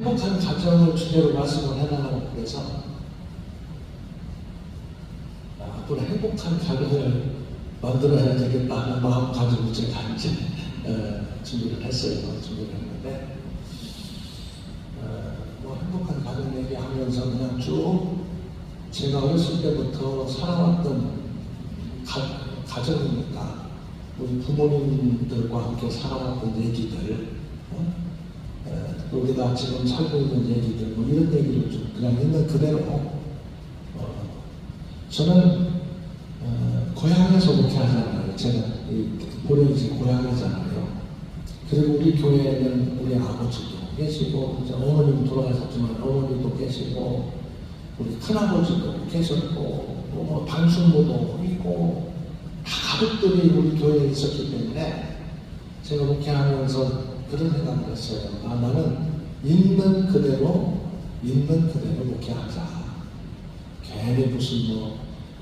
행복한 가정을 주제로 말씀을 해달라고 그래서 앞으로 행복한 가정을 만들어야 되겠다 하는 마음 가지고 제가 이제 준비를 했어요. 준비를 했는데 뭐 행복한 가정 얘기하면서 그냥 쭉 제가 어렸을 때부터 살아왔던 가정이니까 우리 부모님들과 함께 살아왔던 얘기들 우리가 지금 살고 있는 얘기들 뭐 이런 얘기를 좀 그냥 있는 그대로 저는 고향에서 그렇게 하잖아요. 제가 고려이지 고향이잖아요. 그리고 우리 교회에는 우리 아버지도 계시고 이제 어머님 돌아가셨지만 어머니도 계시고 우리 큰아버지도 계셨고 뭐 단순모도 있고 다 가족들이 우리 교회에 있었기 때문에 제가 그렇게 하면서 그런 생각을 했어요. 나는 있는 그대로 목회하자. 괜히 무슨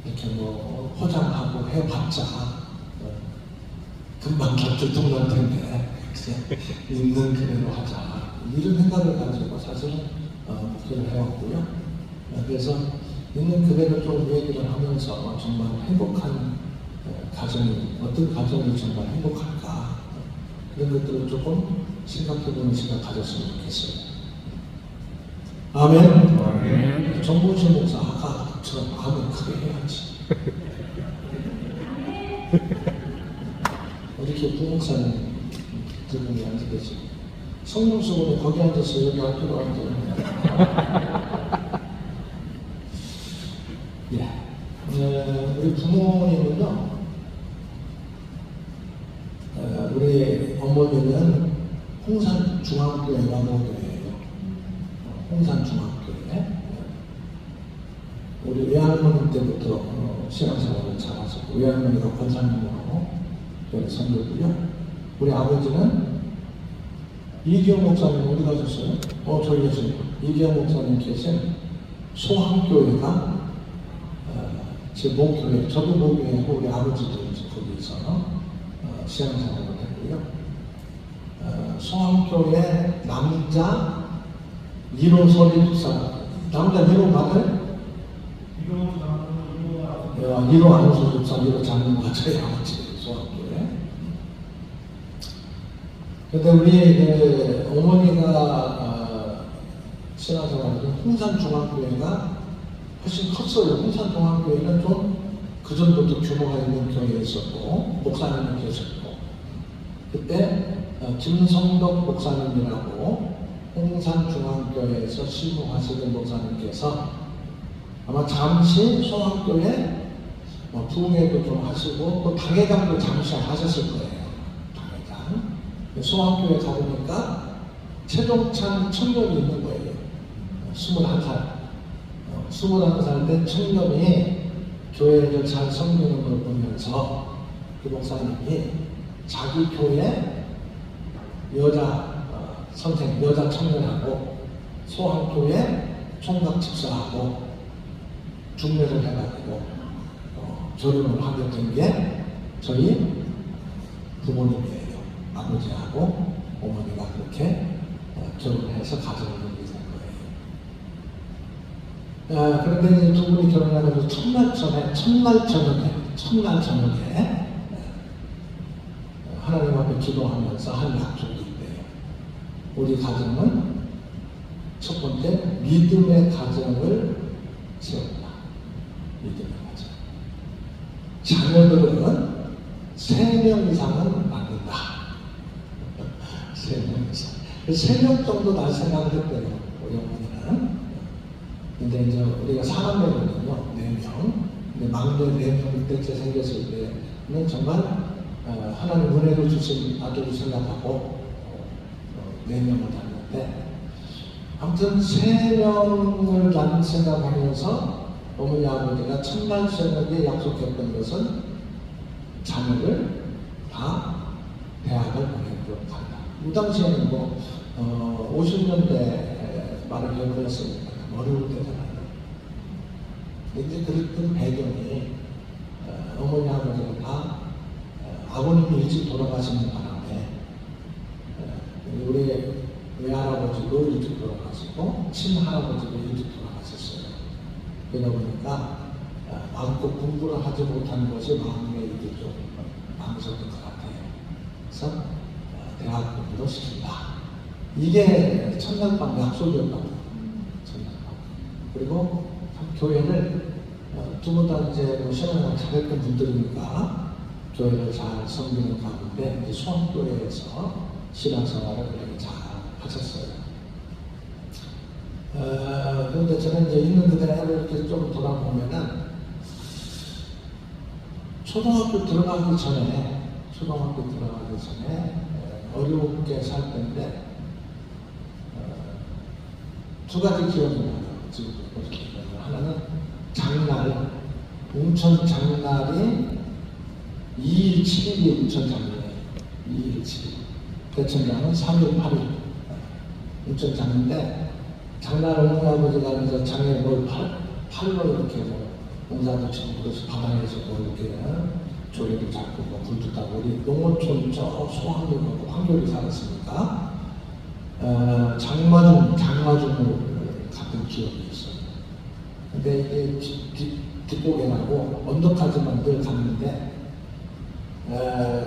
이렇게 포장하고 해봤자 금방 들통날 텐데 있는 그대로 하자. 이런 생각을 가지고 사실은 목회를 해왔고요. 그래서 있는 그대로 좀 얘기를 하면서 정말 행복한 가정이 어떤 가정이 정말 행복할까 그런 것들을 조금 생각해보는 시간 가졌으면 좋겠어요. 아멘. 정보실 목사 아까처럼 아멘 크게 해야지. 이렇게 부목사님 두 분이 앉아 계시고 성령수분이 거기 앉아서 여기 할 필요 없는데. 예. 우리 부모님은요. 우리 어머니는 홍산중앙교회가 모교예요. 홍산중앙교회. 우리 외할머니 때부터 신앙생활을 잘 하셨고 외할머니가 권사님으로 교회 선교고요. 우리 아버지는 이기영 목사님 어디 가셨어요? 저기 계세요. 이기영 목사님 계신 소항교회가 제 모교회, 저도 모교회고 우리 아버지도 거기서 신앙생활을 했고요. 소항교회 남자 1호 설립사 남자 1호 맞아요? 1호 안소집사 1호 장로가 저희 아버지 소항교회. 근데 우리 어머니가 신앙생활을 홍산중앙교회가 훨씬 컸어요. 홍산중앙교회는 좀 그전부터 규모가 있는 교회에 있었고 목사님이 계셨고 그때 김성덕 목사님이라고 홍산중앙교회에서 신부하시는 목사님께서 아마 잠시 소학교회 부흥회도 좀 하시고 또 당회장도 잠시 하셨을 거예요. 당회장. 소학교회 가보니까 최종찬 청년이 있는 거예요. 21살. 21살 된 청년이 교회를 잘 섬기는 걸 보면서 그 목사님이 자기 교회 여자 선생, 여자 청년하고 소학교회 총각 집사하고 중매를 해가지고 결혼을 하게 된 게 저희 부모님이에요. 아버지하고 어머니가 그렇게 결혼해서 가정을 이루게 된 거예요. 그런데 두 분이 결혼하면서 첫날 저녁에 하나님 앞에 기도하면서 한 약속이 있대요. 우리 가정은 첫 번째 믿음의 가정을 세운다. 믿음의 가정. 자녀들은 3명 이상은 낳는다. 3명 이상. 3명 정도 낳을 생각을 했대요. 우리 어머니는. 근데 이제 우리가 사남매거든요. 4명. 근데 막내 4명이 때 생겼을 때는 정말 하나님 은혜를 주신 아들을 생각하고 4명을 낳는데 아무튼 3명을 낳는 생각하면서 어머니 아버지가 첫날 저녁에 약속했던 것은 자녀를 다 대학을 보내도록 한다. 이 당시에는 50년대 말을 해버렸으니까 어려울 때잖아요. 이제 그랬던 배경이 어머니 아버지가 다 아버님이 일찍 돌아가시는 바람에 우리 외할아버지도 일찍 돌아가시고 돌아가시고 친할아버지가 일찍 돌아가셨어요. 그러다 보니까 마음껏 공부를 하지 못한 것이 마음에 이게 좀 남으셨던 것 같아요. 그래서 대학 공부도 시킨다. 이게 첫날밤 약속이었다고. 첫날밤. 그리고 교회를 두 분 다 이제 신앙을 잘했던 분들이니까 교회를 잘 섬기는 가운데 이제 수원교회에서 신앙생활을 그렇게 잘 하셨어요. 그런데 저는 이제 있는 그대로 이렇게 좀 돌아보면은 초등학교 들어가기 전에 어렵게 살 때인데 두 가지 기억이 나요. 지금 이렇게 하나는 장날, 웅천 장날이 2일 7일이 웅천 장날이에요. 2일 7일. 대천장은 3일 8일. 웅천 장인데 장날을 할아버지가 그래서 장에 뭘 팔로 이렇게 농사도 치고 그래서 바다에서 뭐 이렇게 조개도 잡고 뭐 굴도 따고 우리 농어촌 저 소환도 황교리 살았으니까 장마중을 갔던 기억이 있어요. 근데 이게 뒷고개라고 언덕까지만 늘 갔는데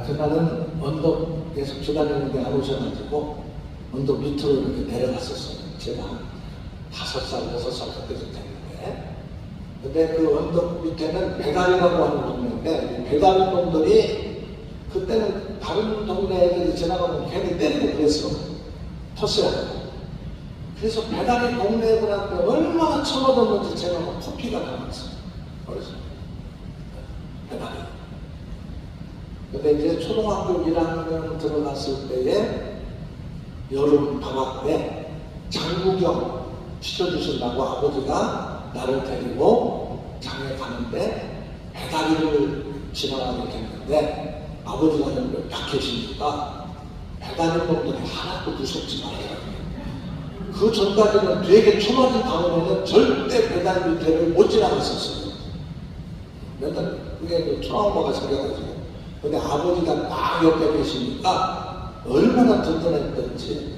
그날은 언덕에서 기다리는데 안 오셔가지고 언덕 밑으로 이렇게 내려갔었어요. 제가 한 5살, 6살 그때쯤 됐는데 근데 그 언덕 밑에는 배달이라고 하는 동네인데 배달 놈들이 그때는 다른 동네 애들이 지나가면 괜히 때리고 그랬어. 텄어요. 그래서 배달이 동네 애들한테 얼마나 처먹었는지 제가 막 코피가 나왔어요. 그래서 배달이. 근데 이제 초등학교 1학년 들어갔을 때에 여름 방학 때 장구경 시켜주신다고 아버지가 나를 데리고 장에 가는데 배다리를 지나가게 됐는데 아버지가 옆에 딱 계시니까 배다리 놈들이 하나도 무섭지 않아요. 그 전까지는 되게 초맞은 다음에는 절대 배다리 밑에를 못 지나갔었어요. 맨날 그게 트라우마가 생겨가지고. 근데 아버지가 딱 옆에 계시니까 얼마나 든든했던지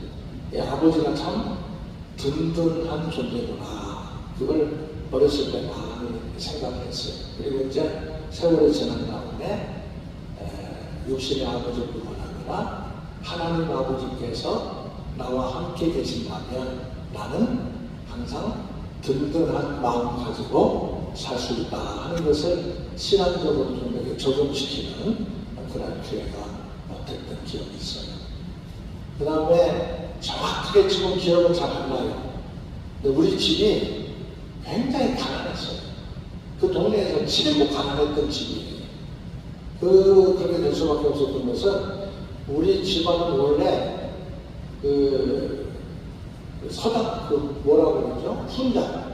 아버지가 참 든든한 존재구나. 그걸 어렸을 때 많이 생각을 했어요. 그리고 이제 세월이 지난 다음에 육신의 아버지뿐만 아니라 하나님 아버지께서 나와 함께 계신다면 나는 항상 든든한 마음 가지고 살 수 있다 하는 것을 신앙적으로 좀 이렇게 적용시키는 그런 기회가 됐던 기억이 있어요. 그 다음에 정확하게 지금 기억은 잘 안 나요. 근데 우리 집이 굉장히 가난했어요. 그 동네에서 지내고 가난했던 집이에요. 그렇게 될 수밖에 없었던 것은 우리 집안은 원래 서당, 뭐라고 그러죠? 훈장.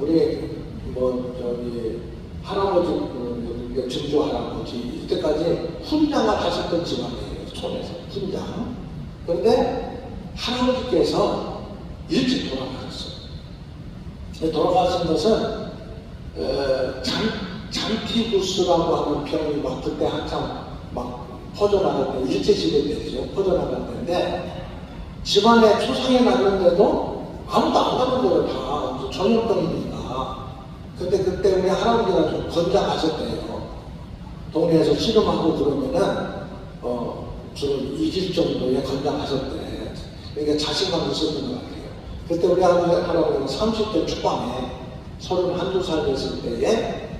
우리 할아버지, 증조 할아버지, 이때까지 훈장을 하셨던 집안이에요. 촌에서. 훈장. 그런데 할아버지께서 일찍 돌아가셨어요. 돌아가신 것은 잔티구스라고 하는 병이 막 그때 한참 막 퍼져나갈 때, 일제시대 때죠. 퍼져나갈 때인데 집안에 초상이 났는데도 아무도 안 가는 거예요. 다 전염병이니까. 근데 그때 우리 할아버지가 좀 건장하셨대요. 동네에서 씨름하고 그러면은 주로 이길 정도의 건장하셨대. 그러니까 자신감 있었던 것 같아요. 그때 우리 할아버지가 30대 초반에 31살 됐을 때에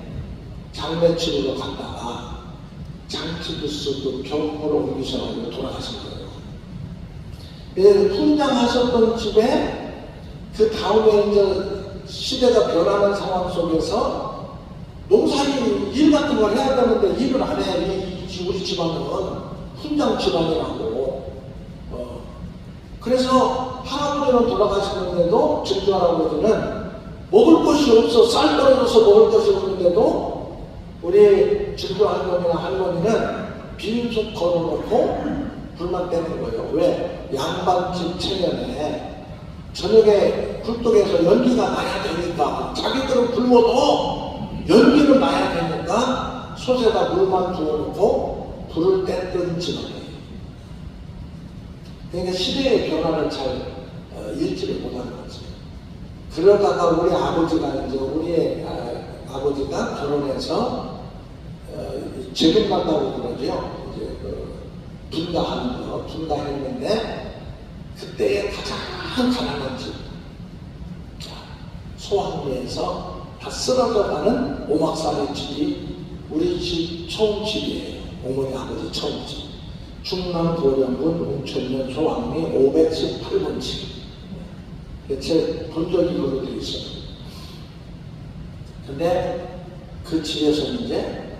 장례 치르러 갔다가 장티구스 병으로 옮기셔가지고 돌아가신 거예요. 훈장하셨던 집에 그 다음에 이제 시대가 변하는 상황 속에서 농사일 일 같은 걸 해야 되는데 일을 안 해. 우리 집안은 훈장 집안이라고. 그래서 할아버지는 돌아가시는데도 증조 할아버지는 먹을 것이 없어. 쌀 떨어져서 먹을 것이 없는데도 우리 증조 할머니나 할머니는 빈속 걸어놓고 불만 떼는 거예요. 왜? 양반집 체면에 저녁에 굴뚝에서 연기가 나야 되니까 자기들은 굶어도 연기는 나야 되니까 솥에다 물만 부어놓고 불을 뗐던 집안이에요. 그러니까 시대의 변화를 잘 읽지를 못하는 거지. 그러다가 우리 아버지가 이제 우리 아버지가 결혼해서 재혼 만나고 그러죠. 이제 분가하는 거, 분가했는데 그때의 가장 가난한 집, 소학리에서 다 쓰러져 가는 오막살이 집이 우리 집 처음 집이에요. 어머니 아버지 처음 집. 충남 도령군 웅천면 소학리 518번 집. 제 본적이 그걸로 되어 있어요. 근데 그 집에서 이제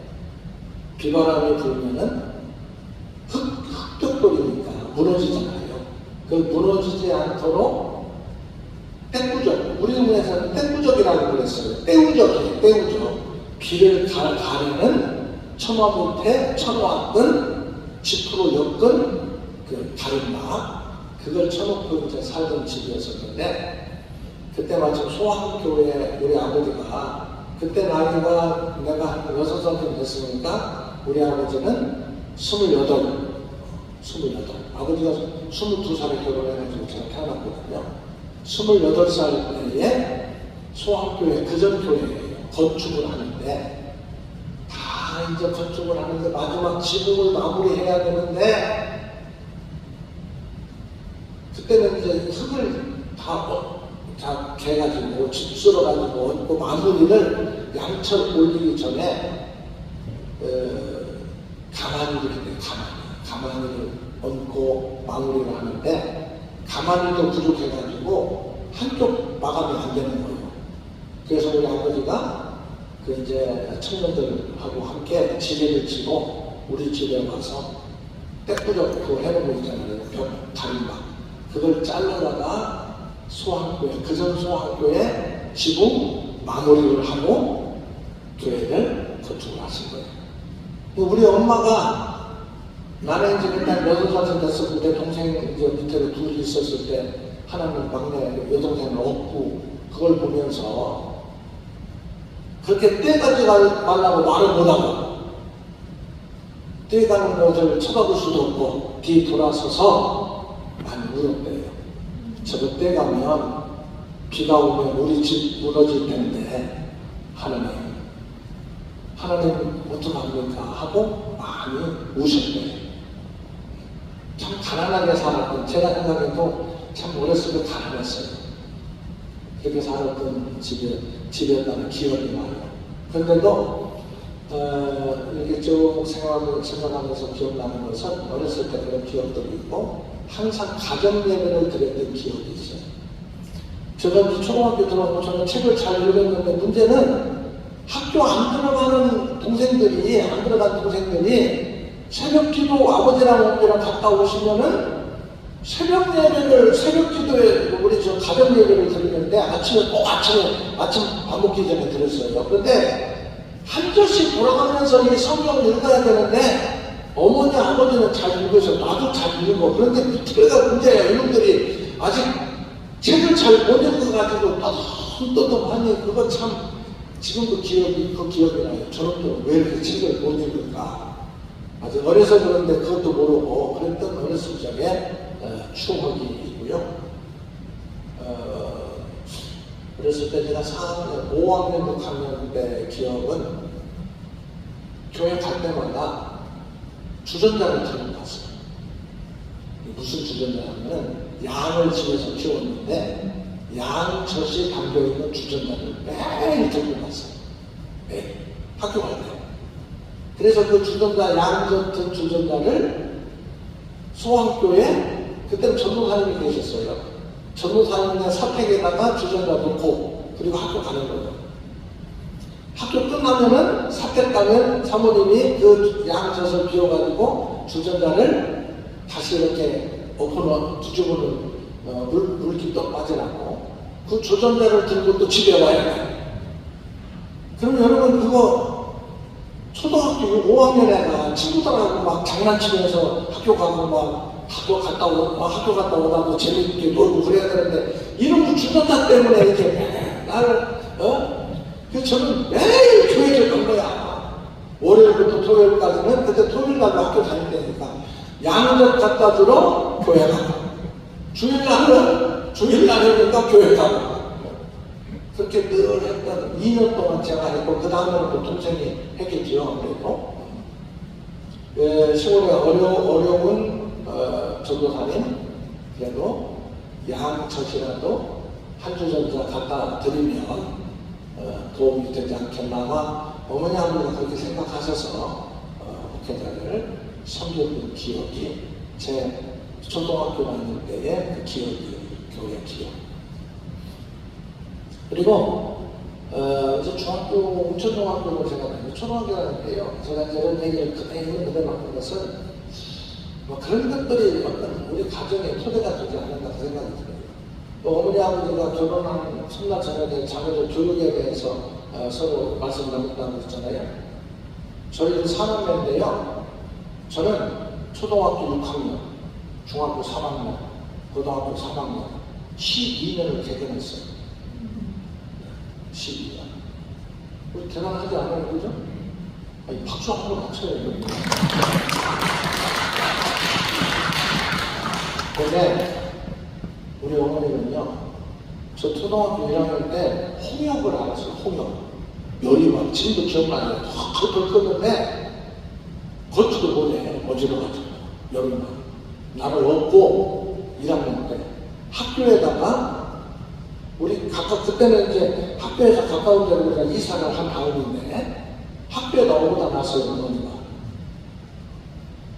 비바람이 불면은 흙벽돌이니까 무너지잖아요. 그 무너지지 않도록 떼구적, 우리 동네에서는 떼구적이라고 그랬어요. 떼우적이에요. 떼우적. 비를 가르는 처마 밑에 쳐놓았던 지프로 엮은 그 가름막, 그걸 쳐놓고 이제 살던 집이었었는데, 그때 마침 소학교에 우리 아버지가, 그때 나이가 내가 한 6살 됐으니까 우리 아버지는 28. 아버지가 22살에 결혼해가지고 제가 태어났거든요. 28살 때에 소학교에, 그전 교회예요. 건축을 하는데, 다 이제 건축을 하는데 마지막 지붕을 마무리해야 되는데, 그때는 이제 흙을 다 개가지고 집 쓸어가지고 그 마무리를 양철 올리기 전에 가마니를 얹고 마무리를 하는데, 가마니도 부족해가지고 한쪽 마감이 안 되는 거예요. 그래서 우리 아버지가 그 이제 청년들하고 함께 지뢰를 치고 우리 집에 와서 떼꾸적 그 해놓은 거 있잖아요. 벽 다림막. 그걸 잘라다가 소학교에, 그전 소학교에 지붕 마무리를 하고 교회를 건축을 하신 거예요. 우리 엄마가, 나는 이제 일단 6살 됐었고 내 동생 이제 밑에 둘이 있었을 때 하나는 막내 여동생을 얻고 그걸 보면서 그렇게 떼가지 말라고 말을 못하고, 떼가는 것을 쳐다볼 수도 없고 뒤 돌아서서 많이 울었대요. 저거 떼가면 비가 오면 우리 집 무너질 텐데 하나님 어떡합니까 하고 많이 우셨대요. 참 가난하게 살았던, 제가 생각해도 참 어렸을 때 가난했어요. 그렇게 살았던 집이었다는 기억이 나요. 그런데도 이렇게 쭉 생각하면서 기억나는 것은 어렸을 때 그런 기억들이 있고, 항상 가정 예배를 드렸던 기억이 있어요. 제가 초등학교 들어가고 저는 책을 잘 읽었는데, 문제는 학교 안 들어간 동생들이 새벽 기도 아버지랑 어머니랑 갔다 오시면은 새벽 기도에 우리 저 가정 예배를 드리는데 아침에 밥 먹기 전에 들었어요. 그런데 한 절씩 돌아가면서 이 성경을 읽어야 되는데 어머니 아버지는 잘 읽으셔, 나도 잘 읽어. 그런데 밑에가 문제야. 이놈들이 아직 책을 잘 못 읽어가지고 떠듬떠듬하니 그거 참 지금도 기억이 나요. 저놈들은 왜 이렇게 책을 못 읽을까? 아직 어려서 그런데 그것도 모르고 그랬던 어렸을 적에 추억이 있고요. 그랬을 때 제가 5학년, 6학년 때 기억은 교회 갈 때마다 주전자를 들고 갔어요. 무슨 주전자냐면 양을 집에서 키웠는데 양젖이 담겨있는 주전자를 매일 들고 갔어요. 매일 학교 갈 때. 그래서 그 주전자, 양젖 든 주전자를 소학교에, 그때는 전도사님이 계셨어요. 전도사님의 사택에다가 주전자 놓고 그리고 학교 가는 거예요. 학교 끝나면은 사택 가면 사모님이 그 양젖을 비워가지고 주전자를 다시 이렇게 뒤집어놓은 물기 떡 빠져나고 그 주전자를 들고 또 집에 와야 돼요. 그럼 여러분 그거 초등학교 5학년에가 친구들하고 막 장난치면서 학교 가고 막 학교 갔다 오다가 재밌게 놀고 그래야 되는데, 이런 주전자 때문에 이렇게 나를 그래서 저는 매일 교회를 간 거야. 월요일부터 토요일까지는. 그때 토요일날도 학교 다닐 때니까 양젖 갖다 주러 교회 가고, 주일날은 주일날 해보니까 교회 가고. 그렇게 늘 했던 2년 동안 제가 했고, 그 다음에는 또 동생이 했겠죠. 그래도. 시골에 어려운 전도사님, 그래도 양처치라도 한 주 정도 갖다 드리면 도움이 되지 않겠나. 어머니 아버지가 그렇게 생각하셔서 목회자를 섬겼던 기억이 제 초등학교 다닐 때의 그 기억이 교회 기억. 그리고 이제 중학교, 운천중학교로 제가 다니고 초등학교 다닐 때요. 제가 이런 얘기를 그대로 하는 것은 뭐 그런 것들이 어떤 우리 가정의 토대가 되지 않는다 그 생각이 들어요. 또 어머니 아버지가 결혼한 첫날 저녁에 자녀들 교육에 대해서 서로 말씀 나눴다고 했잖아요. 저희는 3학년인데요. 저는 초등학교 6학년, 중학교 3학년, 고등학교 3학년 12년을 개근했어요. 12년. 우리 대단하지 않아요, 그죠? 아니, 박수 한 번 맞춰요, 이거. 근데 우리 어머니는요, 저 초등학교 1학년 때 홍역을 알았어요, 홍역. 열이 막 지금도 기억나요. 덜덜 끓는데 걷지도 못해, 어지러워가지고 열이 막. 나를 업고 1학년 때 학교에다가 우리 각각 그때는 이제 학교에서 가까운 데로 우리가 이사를 한 다음인데 학교에다 오다 놨어요, 어머니가.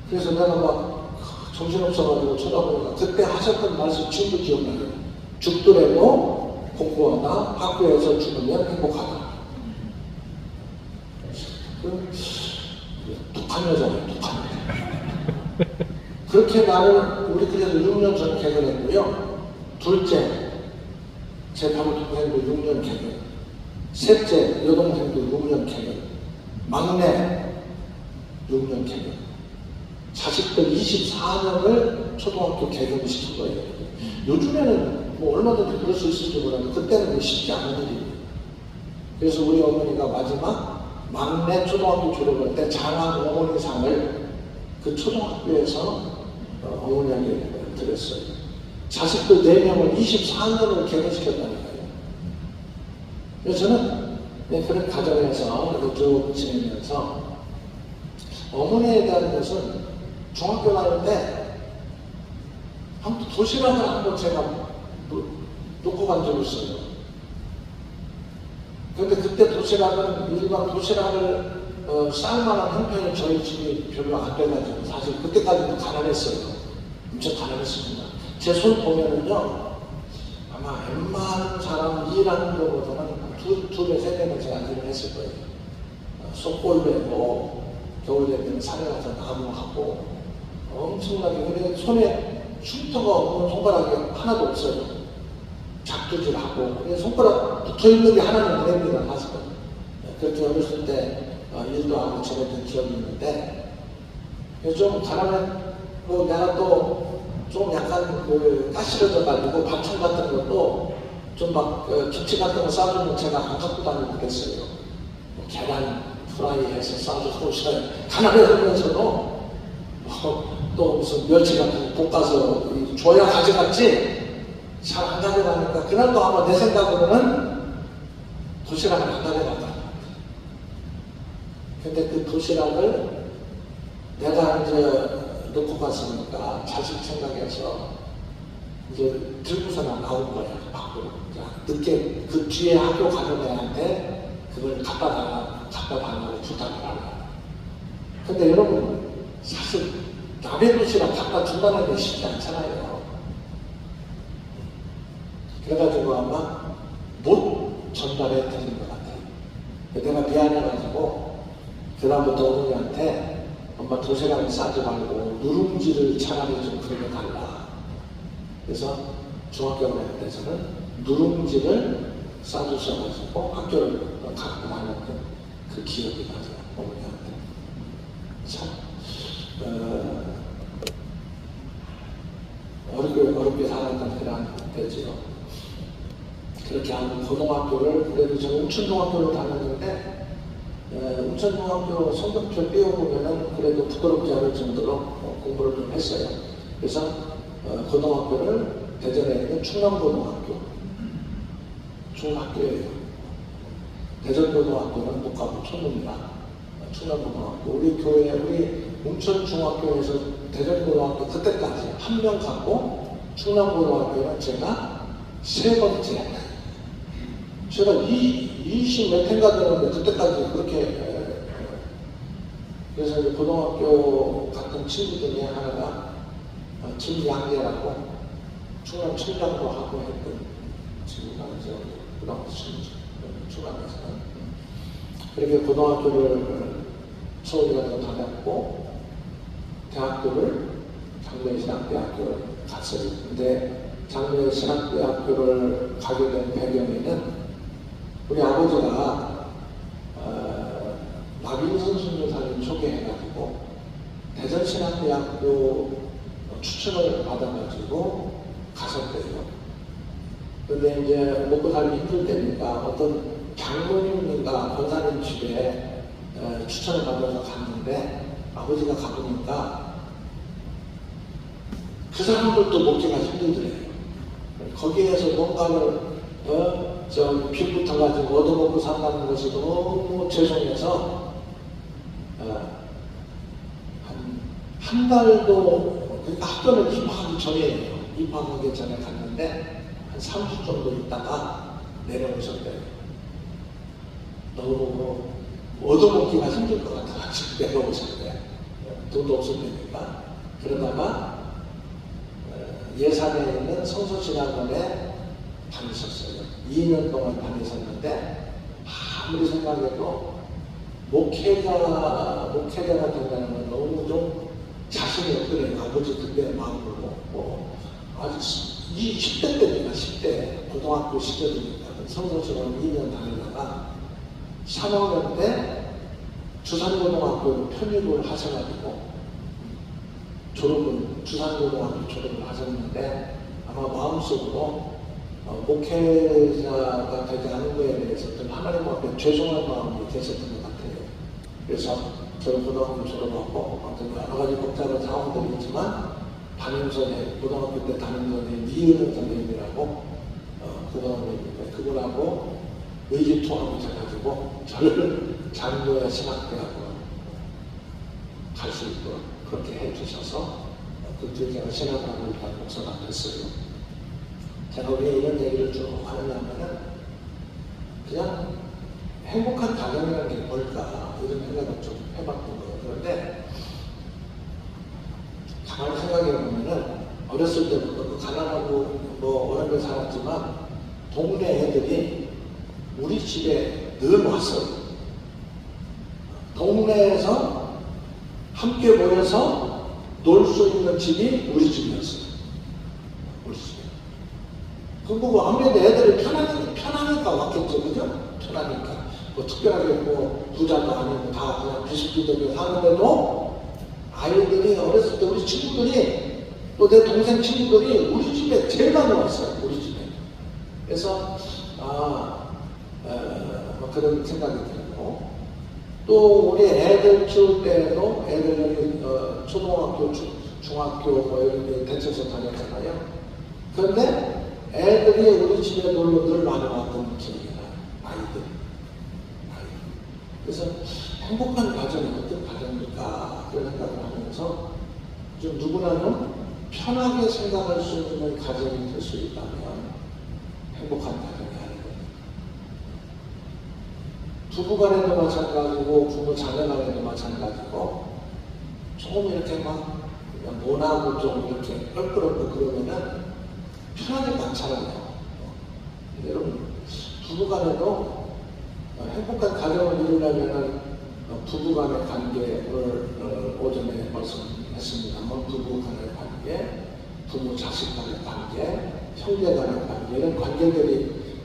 그래서 내가 막 정신없어가지고 쳐다보니까 그때 하셨던 말씀 지금도 기억나요. 죽더라도 공부하다 학교에서 죽으면 행복하다. 독한 여자예요, 독한 여자. 그렇게 나는 우리 그래도 6년 전 개근했고요. 둘째, 제 바로 동생도 6년 개근. 셋째, 여동생도 6년 개근. 막내 6년 개근. 자식들 24년을 초등학교 개근을 시킨 거예요. 요즘에는 뭐 얼마든지 그럴 수 있을지 몰라도 그때는 쉽지 않은 일이에요. 그래서 우리 어머니가 마지막 막내 초등학교 졸업할 때 장학 어머니상을 그 초등학교에서 어머니에게 드렸어요. 자식들 4명을 24년을 개근시켰다니까요. 그래서 저는 그런 가정에서 쭉 지내면서 어머니에 대한 것은 중학교 다닐 때 한번 도시락을 한번 제가 놓고 간 적이 있어요. 그런데 그때 도시락은 일반 도시락을 쌀만한 형편이 저희 집이 별로 안 돼가지고 사실 그때까지도 가난했어요. 엄청 가난했습니다. 제 손 보면은요, 아마 웬만한 사람 일하는 것보다는 두 배, 세 배는 제가 일을 했을 거예요. 속골 베고 겨울 되면 산에 가서 나무하고 엄청나게. 근데 손에 흉터가 없는 손가락이 하나도 없어요. 작두질하고 손가락 붙어있는 게 하나는 은혜입니다. 사실은. 그렇게 어렸을 때 일도 하고 지냈던 기억이 있는데 좀 가난했고 내가 또 좀 약간 까시러져가지고 반찬 같은 것도 좀 막 김치 같은 거 싸주면 제가 안 갖고 다니고 그랬어요. 계란 프라이해서 싸주고 싫어요. 가난해지면서도 또 무슨 멸치 같은 거 볶아서 줘야 가져갔지 잘 안 가져가니까 그날도 아마 내 생각으로는 도시락을 안 가져갔다. 근데 그 도시락을 내가 이제 놓고 갔으니까 자식 생각해서 이제 들고서는 나온 거야, 밖으로. 늦게 그 뒤에 학교 가는 애한테 그걸 갖다 달라고 부탁을 하려고. 근데 여러분, 사실 남의 도시락 갖다 준다는 게 쉽지 않잖아요. 그래가지고 아마 못 전달해 드린 것 같아요. 내가 미안해가지고 그다음부터 어머니한테 엄마 도시락을 싸지 말고 누룽지를 차라리 좀 그렇게 달라. 그래서 중학교 다닐 때서는 누룽지를 싸주셔가지고 학교를 갖고 다녔던 그 기억이 나죠, 어머니한테. 참 어렵게 살았던 그런 때지요. 그렇게 하는 고등학교를 그래도 저는 운천중학교를 다녔는데 운천중학교 성적표 띄워보면은 그래도 부끄럽지 않을 정도로 공부를 좀 했어요. 그래서 고등학교를 대전에 있는 충남고등학교 중학교예요. 대전고등학교는 못 가고 초문이라 충남고등학교. 우리 교회 우리 웅천중학교에서 대전고등학교 그때까지 한 명 갔고 충남고등학교는 제가 세 번째. 제가 20몇 회가 되는데 그때까지 그렇게 그래서 이제 고등학교 갔던 친구 중에 하나가 김양재라고 충남 청장도 하고 했던 친구가 이제 고등학교 친구죠. 중학교에서는 그렇게 고등학교를 서울에 가서 다녔고 대학교를 장로신학대학교를 갔어요. 근데 장로신학대학교를 가게 된 배경에는 우리 아버지가 박인선 선교사님 소개해가지고 대전신학대학교 추천을 받아가지고 갔었대요. 근데 이제 먹고 살기 힘들 때니까 어떤 장로님인가 권사님 집에 추천을 받아서 갔는데 아버지가 가보니까 그 사람들도 먹기가 힘들더래요. 거기에서 뭔가를 빚 붙어가지고 얻어먹고 산다는 것이 너무 죄송해서 한 달도 그러니까 학교를 입학하기 전이에요. 입학하기 전에 갔는데 한 3주 정도 있다가 내려오셨대요. 너무 얻어먹기가 힘들 것 같아가지고 내려오셨대요. 돈도 없을 때니까. 그러다가 예산에 있는 성서신학원에 다니셨어요. 2년 동안 다니셨는데 아무리 생각해도 목회자가 된다는 건 너무 좀 자신이 없더래요. 아버지 그때 마음을 먹고 아직 10대 때니까 10대 고등학교 시절이니까 성서신학원 2년 다니다가 3학년 때 주산고등학교로 편입을 하셔가지고 주산고등학교 졸업을 하셨는데 아마 마음속으로 목회자가 되지 않은 거에 대해서 좀 하나님 앞에 죄송한 마음이 계셨던 것 같아요. 그래서 저는 고등학교 졸업하고 여러 가지 복잡한 상황들이 있지만 담임선생님, 고등학교 때 담임선생님 이은은 선생님이라고 고등학교인데 그분하고 의기투합을 해가지고 저를 장로의 신학대학원 갈 수 있도록 그렇게 해주셔서 그때 제가 신학학을 다 목사가 됐어요. 제가 왜 이런 얘기를 쭉 하느냐면은 그냥 행복한 가정이라는 게 뭘까 이런 생각을 좀 해봤던 거예요. 그런데 가만히 생각해보면은 어렸을 때부터 가난하고 뭐 어렵게 살았지만 동네 애들이 우리 집에 늘 왔어요. 동네에서 함께 모여서 놀 수 있는 집이 우리 집이었어요. 우리 집에. 그리고 아무래도 애들이 편하니까 왔겠죠. 그죠? 편하니까. 뭐 특별하게 뭐 부자도 아니고 다 그냥 비슷비슷하게 사는데도 아이들이 어렸을 때 우리 친구들이 또 내 동생 친구들이 우리 집에 제일 많이 왔어요. 우리 집에. 그래서 뭐 그런 생각이 들고 또 우리 애들 키울 때도 애들이 초등학교, 중학교 뭐 이런 데 대체서 다녔잖아요. 그런데 애들이 우리 집에 놀러 늘 많이 왔던 기억이 나요. 아이들. 그래서 행복한 가정이 어떤 가정일까 그런 생각을 하면서 좀 누구나는 편하게 생각할 수 있는 가정이 될 수 있다면 행복한 가정이 아니거든요. 부부간에도 마찬가지고 부부 자녀간에도 마찬가지고 조금 이렇게 막 모나고 좀 이렇게 껄끄럽고 그러면은 편하지가 않잖아요. 여러분 부부간에도 행복한 가정을 이루려면 부부간의 관계를 오전에 말씀했습니다만 부부간의 관계, 부모 자식 간의 관계, 형제 간의 관계 이런 관계들이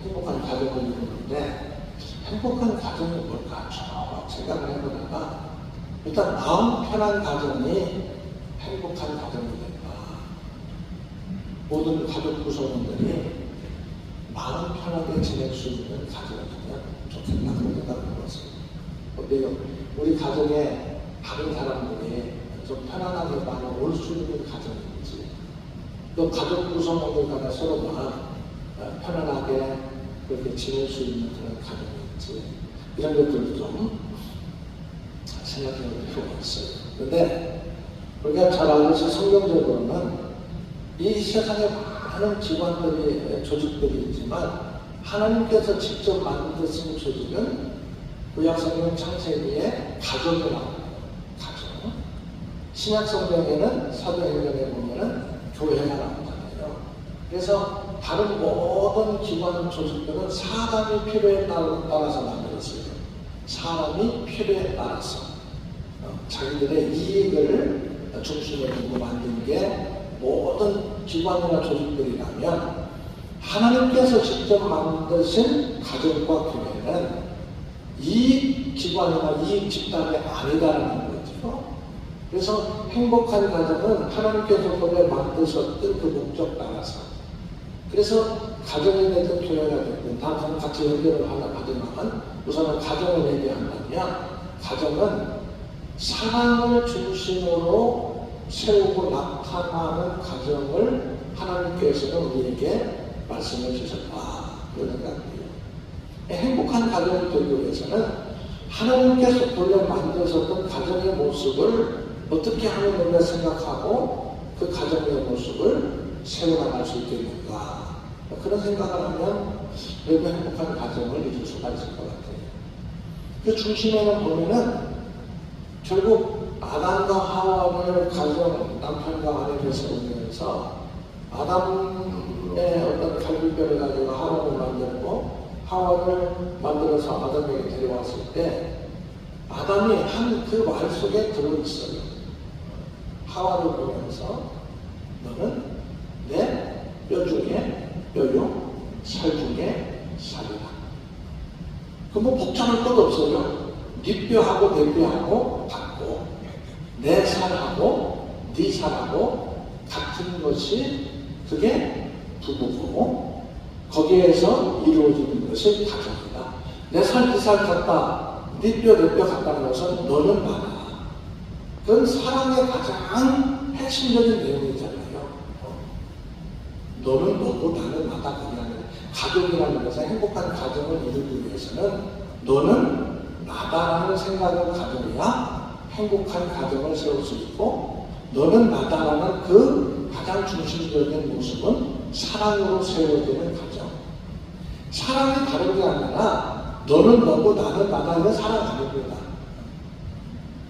행복한 가정을 이루는데 행복한 가정이 뭘까 쭉 생각을 해보다가 일단 마음 편한 가정이 행복한 가정이니까 모든 가족 구성원들이 마음 편하게 지낼 수 있는 가정이면 좋겠다 그런 생각을 해봤습니다. 어때요? 우리 가정에 다른 사람들이 좀 편안하게 많이 올 수 있는 가정인지 또 가족 구성원들 간에 서로가 편안하게 그렇게 지낼 수 있는 그런 가정인지 이런 것들도 좀 생각해 볼 필요가 있어요. 그런데 우리가 잘 알듯이 성경적으로는 이 세상에 많은 기관들이, 조직들이 있지만 하나님께서 직접 만드신 조직은 구약성경 창세기에 가정이라고 해요. 가정. 신약성경에는 사도행전에 보면은 교회가 나오잖아요. 그래서 다른 모든 기관 조직들은 사람이 필요에 따라서 만들었어요. 사람이 필요에 따라서 자기들의 이익을 중심에 두고 만든 게 모든 기관이나 조직들이라면 하나님께서 직접 만드신 가정과 교회는 이익 기관이나 이익 집단이 아니다라는 거죠. 그래서 행복한 가정은 하나님께서 본래 만드셨던 그 목적 따라서, 그래서 가정이 됐든 교회가 됐든 다 같이 연결을 하지만 우선은 가정을 얘기한다면 가정은 사랑을 중심으로 세우고 나타나는 가정을 하나님께서는 우리에게 말씀해 주셨다. 그런 생각이에요. 행복한 가정이 되기 위해서는 하나님께서 본래 만드셨던 가정의 모습을 어떻게 하면 우리가 생각하고 그 가정의 모습을 세워나갈 수 있겠는가. 그런 생각을 하면 그래도 행복한 가정을 이룰 수가 있을 것 같아요. 그 중심에는 보면은 결국 아담과 하와를 가정, 남편과 아내를 세우면서 아담의 어떤 갈비뼈를 가지고 하와를 만들고 하와를 만들어서 아담에게 데려왔을 때 아담이 한 그 말 속에 들어있어요. 하와를 보면서 너는 내 뼈 중에 뼈요, 살 중에 살이다. 그 뭐 복잡할 것도 없어요. 네 뼈하고 내 뼈하고 같고 내 살하고 네 살하고 같은 것이 그게 부부고 거기에서 이루어지는 것이 가정이다. 내 살, 네 살 같다. 네 뼈, 내 뼈 같다는 것은 너는 나다. 그건 사랑의 가장 핵심적인 내용이잖아요. 너는 너고 나는 나다. 그냥 가족이라는 것은 행복한 가정을 이루기 위해서는 너는 나다라는 생각을 가져야 행복한 가정을 세울 수 있고 너는 나다라는 그 가장 중심적인 모습은 사랑으로 세워지는 가정. 사랑이 다른 게 아니라 너는 너고 나는 나다. 이건 사랑 아닙니다.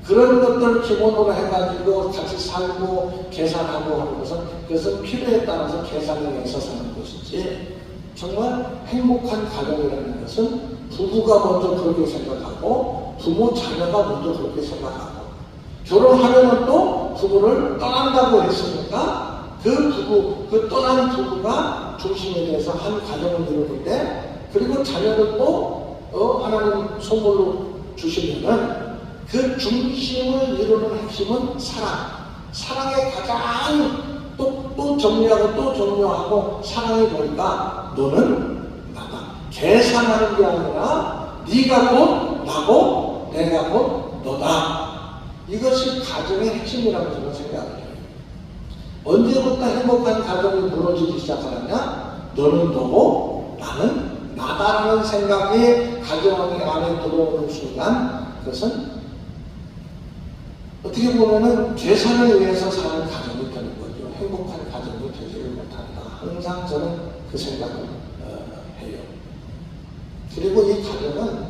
그런 것들을 기본으로 해가지고 같이 살고 계산하고 하는 것은 그것은 필요에 따라서 계산을 해서 사는 것이지 정말 행복한 가정이라는 것은 부부가 먼저 그렇게 생각하고 부모 자녀가 먼저 그렇게 생각하고 결혼하려면 또 부부를 떠난다고 했으니까 그 떠난 부부가 중심에 대해서 한 가정을 이루는데 그리고 자녀를 또 하나님 선물로 주시면은 그 중심을 이루는 핵심은 사랑의 가장 또 정리하고 또 정리하고 사랑이 보니까 너는 나다. 계산하는 게 아니라 네가 곧 나고 내가 곧 너다. 이것이 가정의 핵심이라고 저는 생각해요. 언제부터 행복한 가정이 무너지기 시작하느냐? 너는 너고 나는 나다라는 생각이 가정 안에 들어오는 순간 그것은 어떻게 보면은 계산을 위해서 사는 가정이 되는 거죠. 행복한 가정이 되지를 못한다. 항상 저는 그 생각을 해요. 그리고 이 가정은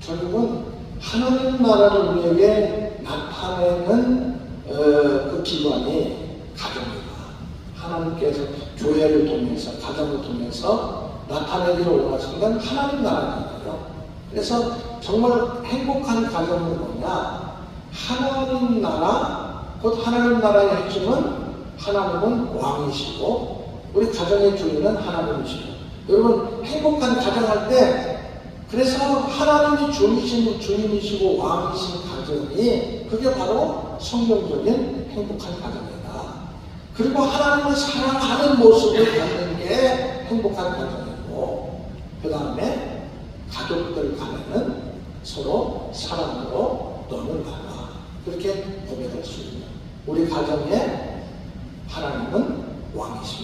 결국은 하나님 나라를 우리에게 나타내는 그 기관이 가정이다. 하나님께서 교회를 통해서 가정을 통해서 나타내기를 원하시는 건 하나님 나라잖아요. 그래서 정말 행복한 가정은 뭐냐? 하나님 나라, 곧 하나님 나라의 핵심은 하나님은 왕이시고 우리 가정의 주인은 하나님이시고 여러분 행복한 가정할 때 그래서 하나님이 주인이시고 왕이신 가정이 그게 바로 성경적인 행복한 가정이다. 그리고 하나님을 사랑하는 모습을 갖는 게 행복한 가정이고 그 다음에 가족들 간에는 서로 사랑으로 너는 나라 그렇게 고백할 수 있는 우리 가정에 하나님은 왕이십니다.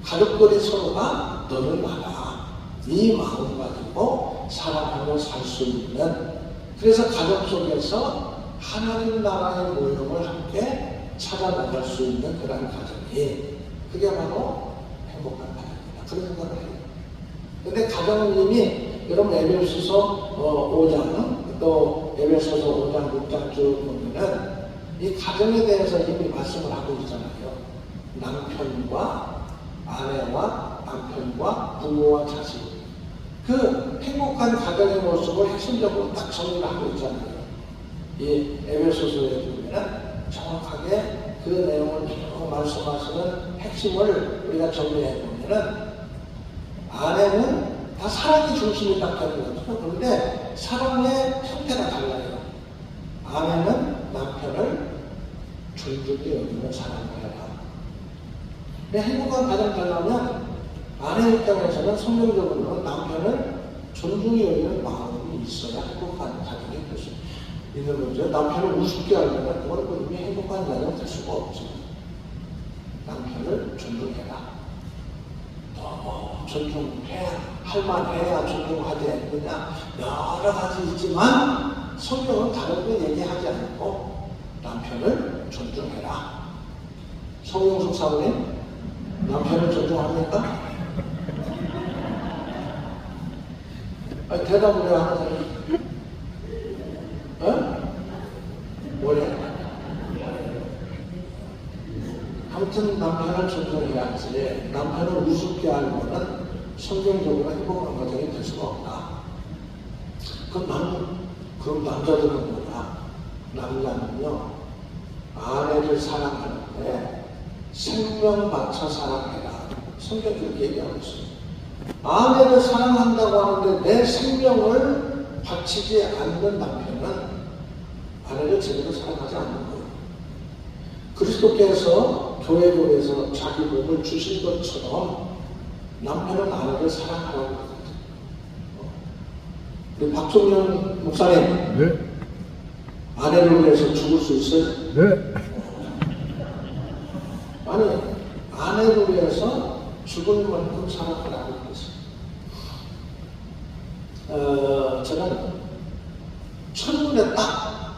가족들이 서로가 너를 알아. 이 마음 가지고 사랑하며 살 수 있는, 그래서 가족 속에서 하나님 나라의 모형을 함께 찾아나갈 수 있는 그런 가정이, 그게 바로 행복한 가정이다. 그런 생각을 해요. 근데 가정님이 여러분 에베소서 5장 또 에베소서 5장 6장 쭉 보면은 이 가정에 대해서 이미 말씀을 하고 있잖아요. 남편과 아내와 남편과 부모와 자식, 그 행복한 가정의 모습을 핵심적으로 딱 정리를 하고 있잖아요. 이 에베소서에 보면은 정확하게 그 내용을 쭉 말씀하시는 핵심을 우리가 정리해 보면은, 아내는 다 사랑이 중심이 딱 되는 거죠. 그런데 사랑의 형태가 달라요. 아내는 남편을 존중히 여기는 사랑을 해라. 행복한 가정 되려면 아내 입장에서는 성경적으로는 남편을 존중히 여기는 마음이 있어야 행복한 가정이 될 수 있는 거죠. 남편을 우습게 하려면 그거는 이미 행복한 가정이 될 수가 없죠. 남편을 존중해라. 존중해야, 할만해야 존중하지, 그냥 여러 가지 있지만 성경은 다른 거 얘기하지 않고 남편을 존중해라. 성용숙 사모님, 남편을 존중합니까? 아니, 대답을 왜 하는 사람이? 뭐래? 아무튼 남편을 존중해야지, 남편을 우습게 알고는 성경적으로 행복한 가정이 될 수가 없다. 그럼 남자들은 뭐냐? 남자는요, 아내를 사랑하는데 생명 바쳐 사랑해라. 성경이 그렇게 얘기하고 있어요. 아내를 사랑한다고 하는데 내 생명을 바치지 않는 남편은 아내를 제대로 사랑하지 않는 거예요. 그리스도께서 교회에서 자기 몸을 주신 것처럼 남편은 아내를 사랑하라고 하거든요. 우리 박종현 목사님, 네. 아내를 위해서 죽을 수 있어요? 네. 아니, 아내를 위해서 죽을 만큼 사랑하라고 했어요. 저는 첫눈에 딱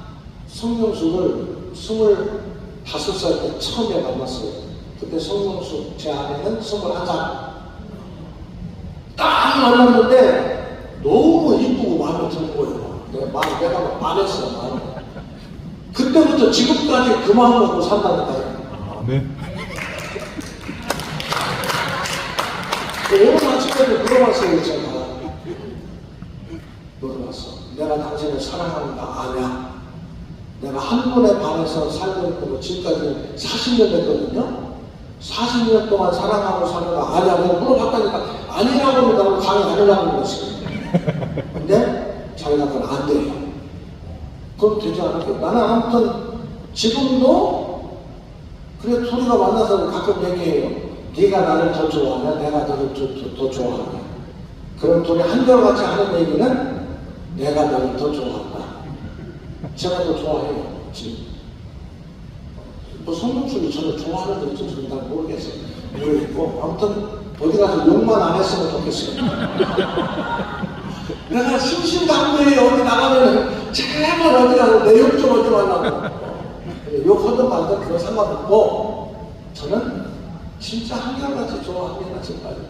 성령숙을 25살 때 처음에 만났어요. 그때 성령숙, 제 아내는 21살. 딱 만났는데 너무 이쁘고 마음에 드는 거예요. 내가 막 반했어, 마음에. 그때부터 지금까지 그 마음 먹고 산다니까요. 아멘. 오늘 아침에도 물어봤어요, 제가. 물어봤어. 내가 당신을 사랑한다, 아냐? 내가 한 번에 반해서 살고 있고 지금까지 40년 됐거든요. 40년 동안 사랑하고 사는가 아냐고 물어봤다니까 아니라고 하면 나는 강의 안 하려고 그랬어요. 근데 자기가 그건 안 돼요. 그럼 되지 않을게요. 나는 아무튼 지금도 그래 둘이가 만나서 가끔 얘기해요. 네가 나를 더 좋아하냐, 내가 너를 더 좋아하냐. 그럼 둘이 한결같이 하는 얘기는 내가 너를 더 좋아한다. 제가 더 좋아해요, 지금. 뭐 성경술이 저를 좋아하는 데 있을지 난 모르겠어요. 모르겠고, 아무튼 어디 가서 욕만 안 했으면 좋겠어요. 내가 심심당부에 어디 나가면 제발 어디 가서 내 욕 좀 하지 말라고. 욕하든 말든 그거 상관없고, 저는 진짜 한결같이 좋아합니다, 지금까지.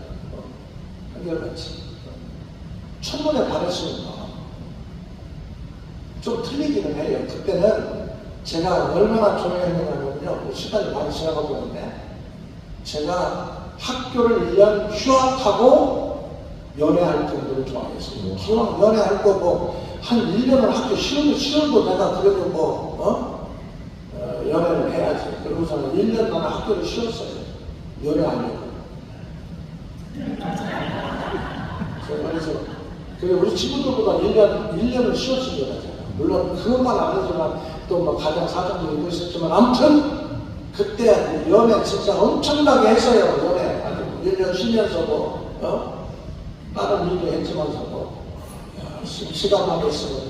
한결같이. 첫눈에 반했으니까. 좀 틀리기는 해요. 그때는 제가 얼마나 좋아했냐면요. 시간이 많이 지나가고 있는데, 제가 학교를 1년 휴학하고 연애할 정도로 좋아했어요. 기왕 연애할 거고, 한 1년을 학교 쉬어도 내가 그래도 연애를 해야지. 그러고서는 1년 나는 학교를 쉬었어요. 연애하려고. 그래서 우리 친구들보다 1년을 쉬었습니다. 물론 그것만 안 하지만 또 뭐 가정 사정도 있고 있었지만 아무튼 그때 연애 진짜 엄청나게 했어요. 연애 아주 1년 쉬면서도 다른 일도 했지만서도 시간만 있으면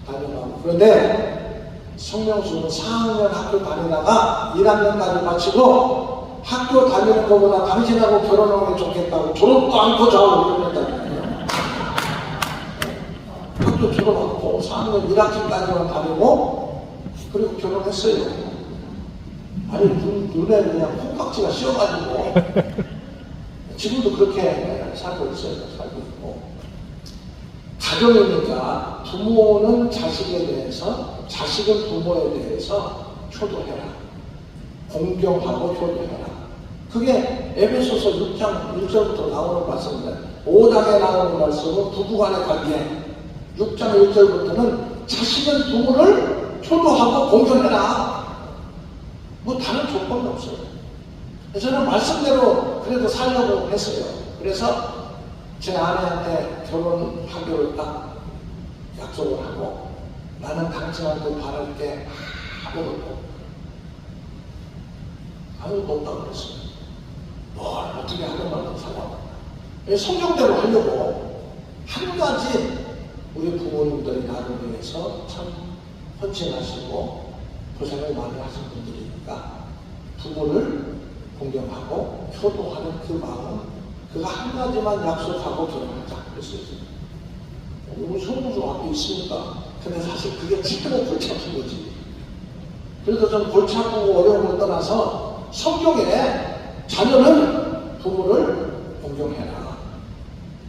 다녀가고. 그런데 성명수는 4학년 학교 다니다가 1학년까지 마치고 학교 다니는 것보다 당신하고 결혼하는 게 좋겠다고 졸업도 않고 저하고 결혼했다니까요. 학교 졸업하고 4학년 1학기까지만 다니고 그리고 결혼했어요. 아니 눈에 그냥 콩깍지가 씌어가지고 지금도 그렇게 살고 있어요. 살고 있고. 가정이니까 부모는 자식에 대해서, 자식은 부모에 대해서 효도해라. 공경하고 효도해라. 그게 에베소서 6장 1절부터 나오는 말씀입니다. 5장에 나오는 말씀은 부부간의 관계. 6장 1절부터는 자식은 부모를 효도하고 공경해라. 뭐 다른 조건이 없어요. 저는 말씀대로 그래도 살려고 했어요. 그래서 제 아내한테 결혼하기로 딱 약속을 하고 나는 당신한테 바랄 게 아무것도 없다고 그랬어요. 뭘 어떻게 하든 말든 상관없다. 성경대로 하려고 한 가지 우리 부모님들이 나를 위해서 참 헌신하시고 고생을 많이 하신 분들이니까 부모를 공경하고 효도하는 그 마음, 그거 한 가지만 약속하고 결혼하자 그랬어요. 우리 성부주 앞에 있으니까. 근데 사실 그게 진짜로 골치 아픈 거지. 그래서 저는 골치 아프고 어려운 걸 떠나서 성경에 자녀는 부모를 공경해라.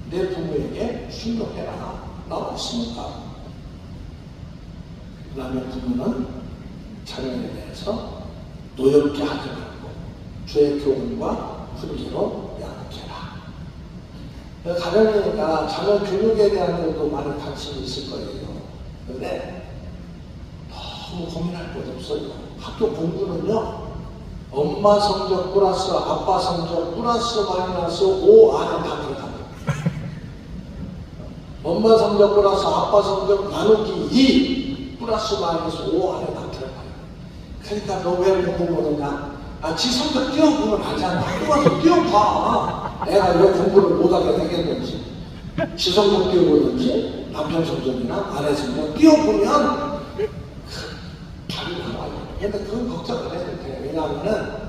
내 부모에게 순종해라. 나와 있으니까. 그 다음에 부모는 자녀에 대해서 노엽게 하지 말고 주의 교훈과 훈계로 양육해라. 가정이니까 자녀 교육에 대한 것도 많은 관심이 있을 거예요. 그런데 너무 고민할 것 없어요. 학교 공부는요, 엄마 성적 플러스 아빠 성적 플러스 마이너스 5 안에 다 들어갑니다. 엄마 성적 플러스 아빠 성적 나누기 2 플러스 마이너스 5 안에 다 들어가요. 그러니까 너 왜 공부 못하냐? 지 성적 띄워보면 알잖아. 학교 가서 띄워봐. 애가 왜 공부를 못하게 되겠는지. 지 성적 띄워보든지 남편 성적이나 아내 성적 띄워보면 답이 나와요. 근데 그건 걱정 안 해도 돼. 왜냐하면은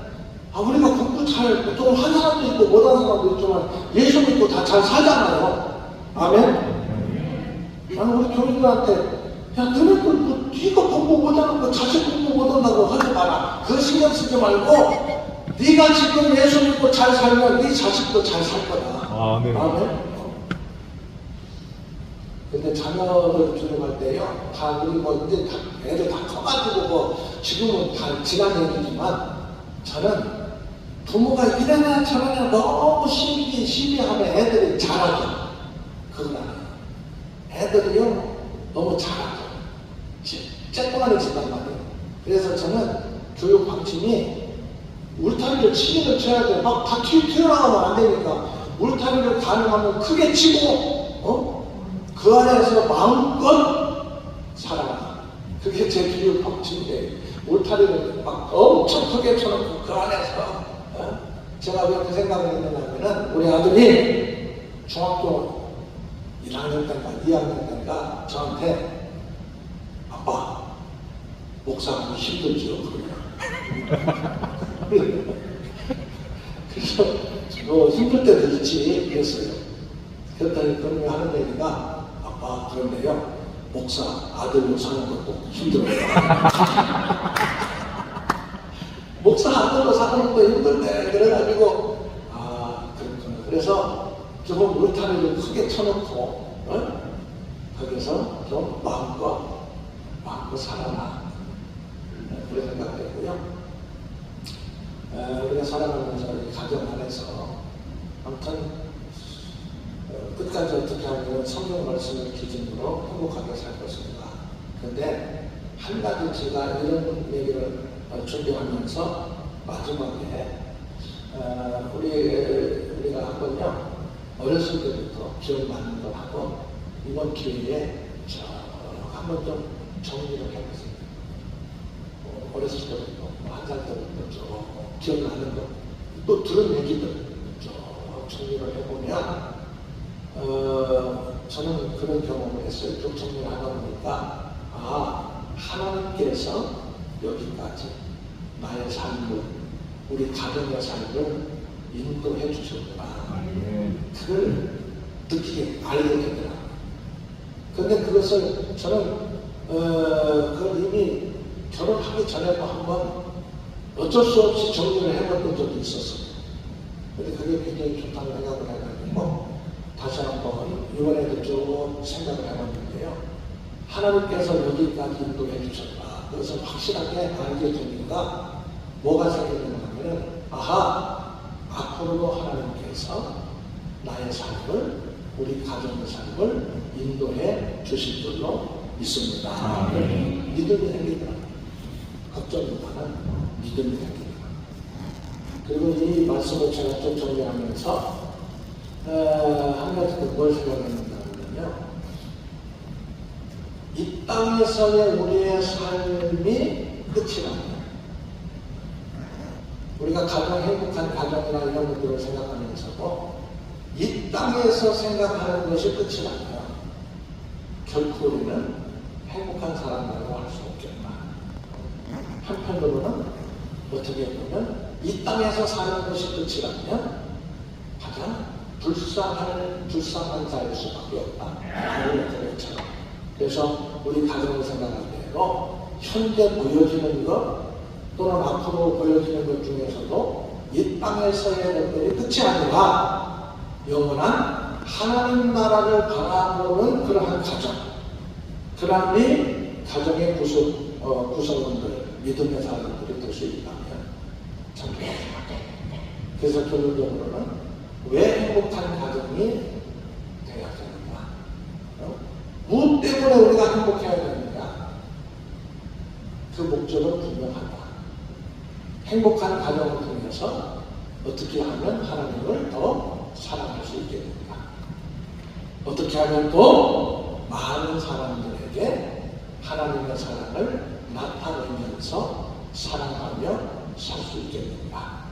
우리가 공부 잘, 좀 한 사람도 있고 못한 사람도 있지만 예수 믿고 다 잘 살잖아요. 아멘? 나는 우리 교인들한테 야, 너네 그 네가 공부 못하는 거 자식 공부 못한다고 하지 마라. 그거 신경 쓰지 말고 네가 지금 예수 믿고 잘 살면 네 자식도 잘 살 거다. 네. 아멘? 근데 자녀를 교육할 때요, 다 우리 뭐 이제 다 애들 다 커가지고 뭐 지금은 다 지난 얘기지만 저는 부모가 이래나 저래나 너무 시비하면 애들이 잘하죠. 그건 아니에요. 애들이요 너무 잘하죠. 쬐끄만해 진단 말이에요. 그래서 저는 교육 방침이 울타리를 치기는 쳐야 돼. 막 다 튀어나가면 안 되니까 울타리를 가능하면 크게 치고 그 안에서 마음껏 살아라. 그게 제 교육 방침인데 울타리를 막 엄청 크게 쳐놓고 그 안에서 제가 왜 그 생각을 했냐면은 우리 아들이 중학교 1학년 때인가 2학년 때인가 저한테 아빠 목사하기 힘들죠. 그래서 너 힘들 때도 있지 그랬어요. 그랬더니 그놈이 하는 얘기가 아빠 그런데요 목사 아들로 사는 것도 힘들어요. 목사 아들로 사는 것도 힘들대. 그래가지고 그렇구나. 그래서 조금 울타리를 크게 쳐놓고 거기서 좀 마음껏 살아라. 그런 생각했고요. 우리가 살아가면서 가정 안에서 아무튼 끝까지 어떻게 하면 성경 말씀을 기준으로 행복하게 살 것인가. 그런데 한 가지 제가 이런 얘기를 준비하면서 마지막에 우리가 한번요 어렸을 때부터 기억나는 걸 하고 이번 기회에 한번 좀 정리를 해보세요. 어렸을 때부터 한 살 때부터 좀 기억나는 거 또 들은 얘기들 좀 정리를 해보면 저는 그런 경험을 했어요. 좀 정리를 하다 보니까 하나님께서 여기까지 나의 삶을 우리 가정의 삶을 인도해 주셨구나. 그걸 느끼게 알게 되더라고요. 그런데 그것을 저는 그걸 이미 결혼하기 전에도 한번 어쩔 수 없이 정리를 해봤던 적이 있었어요. 근데 그게 굉장히 좋다고 생각을 해가지고 다시 한번 이번에도 좀 생각을 해봤는데요. 하나님께서 여기까지 인도해 주셨다. 그것을 확실하게 알게 되니까 뭐가 생기는 하면 아하, 앞으로도 하나님께서 나의 삶을, 우리 가정의 삶을 인도해 주실 줄로 믿습니다. 믿음이 생기더라고요. 걱정보다는 믿음이 생깁니다. 그리고 이 말씀을 제가 좀 정리하면서 한 가지 뭘 생각했는가 하면요. 이 땅에서의 우리의 삶이 끝이 납니다. 우리가 가장 행복한 가정이나 이런 것들을 생각하면서도 이 땅에서 생각하는 것이 끝이 납니다. 결코 우리는 행복한 사람이라고 할 수 없겠다. 한편으로는 어떻게 보면 이 땅에서 사는 것이 끝이라면 가장 불쌍한 자일 수밖에 없다. 그래서 우리 가정을 생각할 때로 현재 보여지는 것 또는 앞으로 보여지는 것 중에서도 이 땅에서의 것들이 끝이 아니라 영원한 하나님 나라를 바라보는 그러한 가정, 그러한 가정의 구성원들, 믿음의 사람들이 될 수 있다면 참 좋겠다. 그래서 결론적으로는 왜 행복한 가정이 되어야 되는가? 무엇 때문에 우리가 행복해야 되는가? 그 목적은 분명하다. 행복한 가정을 통해서 어떻게 하면 하나님을 더 사랑할 수 있겠는가? 어떻게 하면 또 많은 사람들에게 하나님의 사랑을 나타내면서 사랑하며 살 수 있겠는가?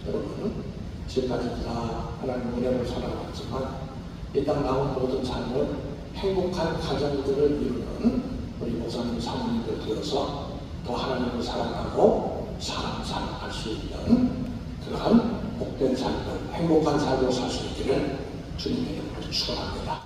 여러분, 지금까지 다 하나님 은혜로 살아왔지만 이 땅 나온 모든 삶은 행복한 가정들을 이루는 우리 목사님 사모님들 되어서 더 하나님을 사랑하고 사랑할 수 있는 그러한 복된 삶을, 행복한 삶을 살 수 있기를 주님의 이름으로 축원합니다.